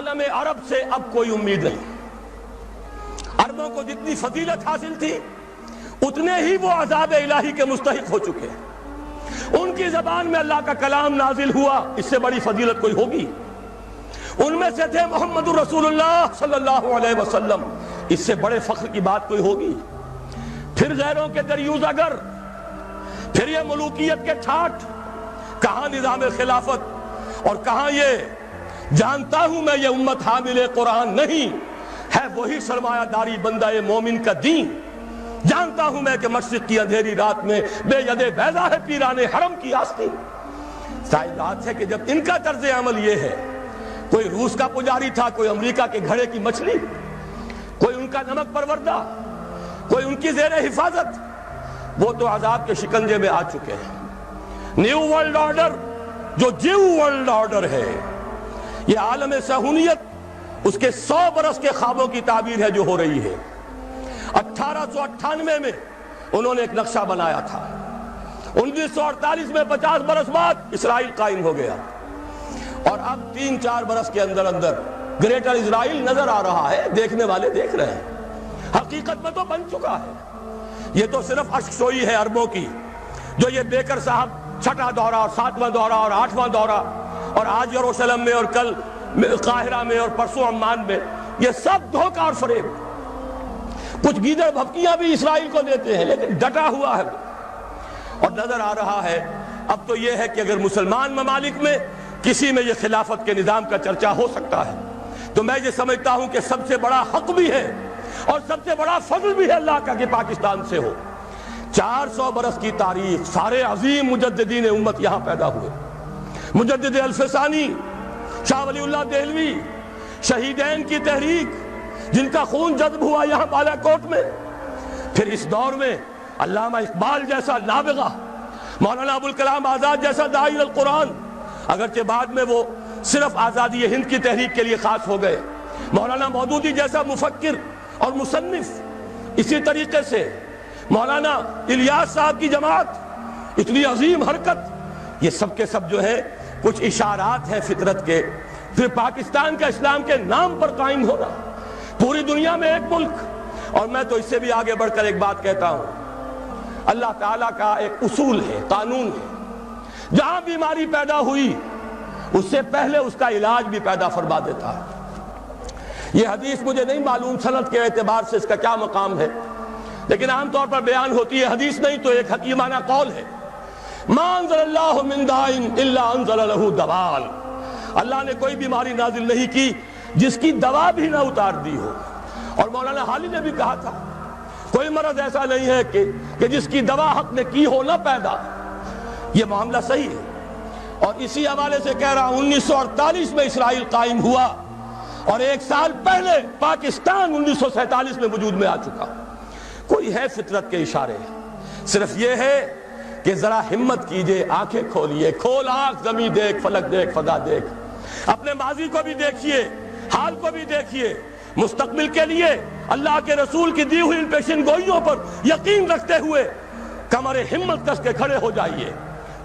عالم عرب سے اب کوئی امید نہیں. عربوں کو جتنی فضیلت حاصل تھی اتنے ہی وہ عذاب الہی کے مستحق ہو چکے. ان کی زبان میں اللہ کا کلام نازل ہوا، اس سے بڑی فضیلت کوئی ہوگی؟ ان میں سے تھے محمد رسول اللہ صلی اللہ علیہ وسلم، اس سے بڑے فخر کی بات کوئی ہوگی؟ پھر غیروں کے دریوز اگر، پھر یہ ملوکیت کے ٹھاٹ، کہاں نظام خلافت اور کہاں یہ جانتا ہوں میں یہ امت حامل قرآن نہیں ہے، وہی سرمایہ داری بندہ مومن کا دین. جانتا ہوں میں کہ مشرق کی اندھیری رات میں بے ید بیضا ہے پیران حرم کی آستین. ظاہر بات ہے کہ جب ان کا طرز عمل یہ ہے، کوئی روس کا پجاری تھا، کوئی امریکہ کے گھڑے کی مچھلی، کوئی ان کا نمک پروردہ، کوئی ان کی زیر حفاظت، وہ تو عذاب کے شکنجے میں آ چکے ہیں. نیو ورلڈ آرڈر جو جیو ورلڈ آرڈر ہے، یہ عالم صہیونیت اس کے 100 برس کے خوابوں کی تعبیر ہے جو ہو رہی ہے. 1898 میں انہوں نے ایک نقشہ بنایا تھا، 1948 میں 50 برس بعد اسرائیل قائم ہو گیا، اور اب 3-4 برس کے اندر اندر گریٹر اسرائیل نظر آ رہا ہے. دیکھنے والے دیکھ رہے ہیں، حقیقت میں تو بن چکا ہے. یہ تو صرف اشک سوئی ہے عربوں کی، جو یہ بیکر صاحب 6واں دورہ اور 7واں دورہ اور 8واں دورہ، اور آج یروشلم میں اور کل قاہرہ میں اور پرسوں عمان میں، یہ سب دھوکہ اور فریب. کچھ گیدڑ بھپکیاں بھی اسرائیل کو دیتے ہیں، لیکن ڈٹا ہوا ہے. اور نظر آ رہا ہے اب تو یہ ہے کہ اگر مسلمان ممالک میں کسی میں یہ خلافت کے نظام کا چرچا ہو سکتا ہے، تو میں یہ سمجھتا ہوں کہ سب سے بڑا حق بھی ہے اور سب سے بڑا فضل بھی ہے اللہ کا کہ پاکستان سے ہو. 400 برس کی تاریخ، سارے عظیم مجددین امت یہاں پیدا ہوئے. مجدد الفسانی، شاہ ولی اللہ دہلوی، شہیدین کی تحریک جن کا خون جذب ہوا یہاں بالا کوٹ میں. پھر اس دور میں علامہ اقبال جیسا نابغہ، مولانا ابوالکلام آزاد جیسا داعی القرآن، اگرچہ بعد میں وہ صرف آزادی ہند کی تحریک کے لیے خاص ہو گئے، مولانا مودودی جیسا مفکر اور مصنف، اسی طریقے سے مولانا الیاس صاحب کی جماعت، اتنی عظیم حرکت، یہ سب کے سب جو ہے کچھ اشارات ہیں فطرت کے. پھر پاکستان کا اسلام کے نام پر قائم ہونا، پوری دنیا میں ایک ملک. اور میں تو اس سے بھی آگے بڑھ کر ایک بات کہتا ہوں، اللہ تعالیٰ کا ایک اصول ہے، قانون ہے، جہاں بیماری پیدا ہوئی اس سے پہلے اس کا علاج بھی پیدا فرما دیتا ہے. یہ حدیث مجھے نہیں معلوم سند کے اعتبار سے اس کا کیا مقام ہے، لیکن عام طور پر بیان ہوتی ہے، حدیث نہیں تو ایک حکیمانہ قول ہے، ما انزل اللہ من دائن الا انزل لہ دوال. اللہ نے کوئی بیماری نازل نہیں کی جس کی دوا بھی نہ اتار دی ہو. اور مولانا حالی نے بھی کہا تھا کوئی مرض ایسا نہیں ہے کہ جس کی دوا حق نے کی ہو نہ پیدا. یہ معاملہ صحیح ہے. اور اسی حوالے سے کہہ رہا ہوں، 1948 میں اسرائیل قائم ہوا اور 1 سال پہلے پاکستان 1947 میں وجود میں آ چکا. کوئی ہے فطرت کے اشارے، صرف یہ ہے کہ ذرا ہمت کیجئے، آنکھیں کھولیے، کھول آنکھ، زمین دیکھ، فلک دیکھ، فضا دیکھ، اپنے ماضی کو بھی دیکھیے، حال کو بھی دیکھیے. مستقبل کے لیے اللہ کے رسول کی دی ہوئی ان پیشن گوئیوں پر یقین رکھتے ہوئے کمر ہمت کس کے کھڑے ہو جائیے،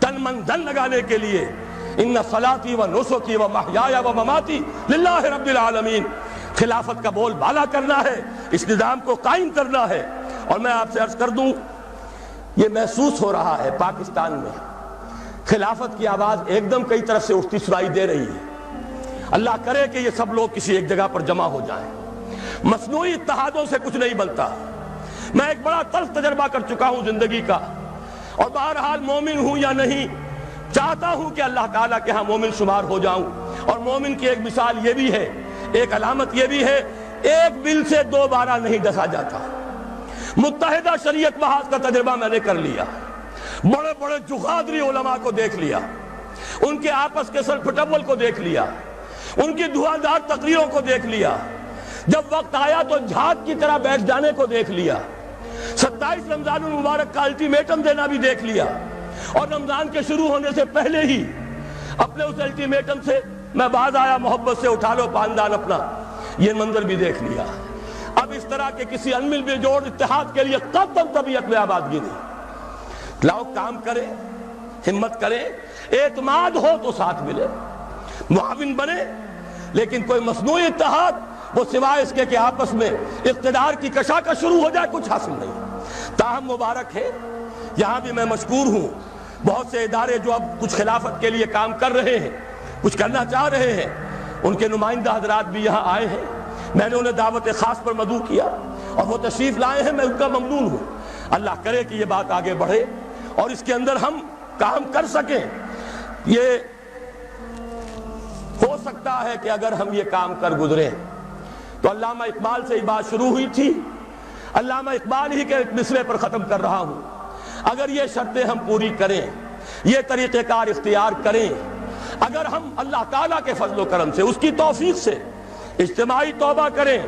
تن من دھن لگانے کے لیے. ان صلاتی و نسکی و محیایا و مماتی للہ رب العالمین. خلافت کا بول بالا کرنا ہے، اس نظام کو قائم کرنا ہے. اور میں آپ سے عرض کر دوں، یہ محسوس ہو رہا ہے پاکستان میں خلافت کی آواز ایک دم کئی طرف سے اٹھتی سنائی دے رہی ہے. اللہ کرے کہ یہ سب لوگ کسی ایک جگہ پر جمع ہو جائیں. مصنوعی اتحادوں سے کچھ نہیں بنتا. میں ایک بڑا تلخ تجربہ کر چکا ہوں زندگی کا، اور بہرحال مومن ہوں یا نہیں، چاہتا ہوں کہ اللہ تعالیٰ کے ہاں مومن شمار ہو جاؤں. اور مومن کی ایک مثال یہ بھی ہے، ایک علامت یہ بھی ہے، ایک بل سے 2 بارہ نہیں ڈسا جاتا. متحدہ شریعت بحث کا تجربہ میں نے کر لیا، بڑے بڑے جغادری علماء کو دیکھ لیا، ان کے آپس کے سر پھٹول کو دیکھ لیا، ان کی دھواندار تقریروں کو دیکھ لیا. جب وقت آیا تو جھاگ کی طرح بیٹھ جانے کو دیکھ لیا. 27 رمضان المبارک کا الٹیمیٹم دینا بھی دیکھ لیا، اور رمضان کے شروع ہونے سے پہلے ہی اپنے اس الٹیمیٹم سے میں باز آیا، محبت سے اٹھا لو پاندان اپنا. یہ منظر بھی دیکھ لیا. اب اس طرح کے کسی انمل بے جوڑ اتحاد کے لیے قدم طبیعت میں آبادگی نہیں. لاؤ کام کرے، ہمت کرے، اعتماد ہو تو ساتھ ملے، معاون بنے، لیکن کوئی مصنوعی اتحاد وہ سوائے اس کے کہ آپس میں اقتدار کی کشاکش شروع ہو جائے کچھ حاصل نہیں۔ تاہم مبارک ہے، یہاں بھی میں مشکور ہوں، بہت سے ادارے جو اب کچھ خلافت کے لیے کام کر رہے ہیں، کچھ کرنا چاہ رہے ہیں، ان کے نمائندہ حضرات بھی یہاں آئے ہیں، میں نے انہیں دعوت خاص پر مدعو کیا اور وہ تشریف لائے ہیں، میں ان کا ممنون ہوں۔ اللہ کرے کہ یہ بات آگے بڑھے اور اس کے اندر ہم کام کر سکیں۔ یہ ہو سکتا ہے کہ اگر ہم یہ کام کر گزریں تو علامہ اقبال سے یہ بات شروع ہوئی تھی، علامہ اقبال ہی کے ایک مصرے پر ختم کر رہا ہوں، اگر یہ شرطیں ہم پوری کریں، یہ طریقہ کار اختیار کریں، اگر ہم اللہ تعالیٰ کے فضل و کرم سے، اس کی توفیق سے اجتماعی توبہ کریں،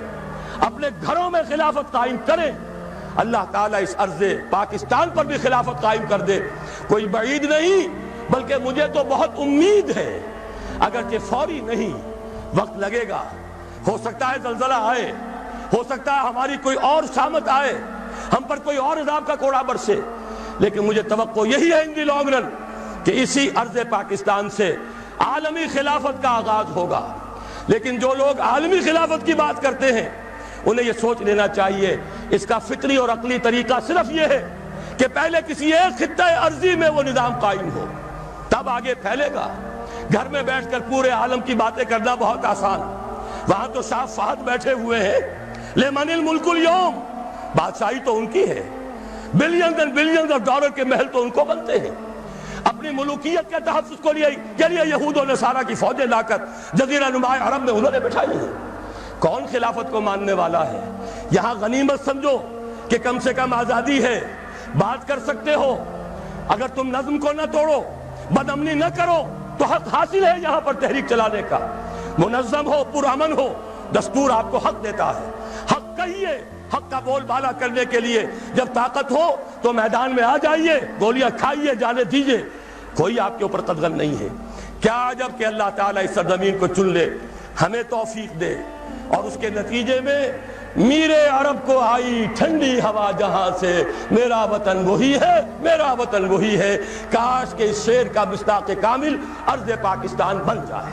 اپنے گھروں میں خلافت قائم کریں، اللہ تعالیٰ اس ارض پاکستان پر بھی خلافت قائم کر دے۔ کوئی بعید نہیں، بلکہ مجھے تو بہت امید ہے، اگرچہ فوری نہیں، وقت لگے گا، ہو سکتا ہے زلزلہ آئے، ہو سکتا ہے ہماری کوئی اور شامت آئے، ہم پر کوئی اور عذاب کا کوڑا برسے، لیکن مجھے توقع یہی ہے ان دی لانگ رن کہ اسی ارض پاکستان سے عالمی خلافت کا آغاز ہوگا۔ لیکن جو لوگ عالمی خلافت کی بات کرتے ہیں انہیں یہ سوچ لینا چاہیے اس کا فطری اور عقلی طریقہ صرف یہ ہے کہ پہلے کسی ایک خطہ ارضی میں وہ نظام قائم ہو، تب آگے پھیلے گا۔ گھر میں بیٹھ کر پورے عالم کی باتیں کرنا بہت آسان، وہاں تو شاہ فہد بیٹھے ہوئے ہیں، لمن الملک اليوم، بادشاہی تو ان کی ہے، billions and billions of dollar کے محل تو ان کو بنتے ہیں، اپنی ملوکیت کے تحفظ کو لیے یہود و نصارہ کی فوجیں لا کر جزیرہ نما عرب میں انہوں نے بٹھائی ہیں۔ کون خلافت کو ماننے والا ہے؟ یہاں غنیمت سمجھو کہ کم سے کم آزادی ہے، بات کر سکتے ہو، اگر تم نظم کو نہ توڑو، بدامنی نہ کرو تو حق حاصل ہے یہاں پر تحریک چلانے کا، منظم ہو، پرامن ہو، دستور آپ کو حق دیتا ہے، حق کہیے، حق کا بول بالا کرنے کے لیے جب طاقت ہو تو میدان میں آ جائیے، گولیاں کھائیے، جانے دیجیے، کوئی آپ کے اوپر قدغن نہیں ہے۔ کیا عجب کہ اللہ تعالیٰ اس سرزمین کو چن لے، ہمیں توفیق دے، اور اس کے نتیجے میں میرے عرب کو آئی ٹھنڈی ہوا جہاں سے، میرا وطن وہی ہے، میرا وطن وہی ہے۔ کاش کہ اس شعر کا مصداق کامل ارض پاکستان بن جائے۔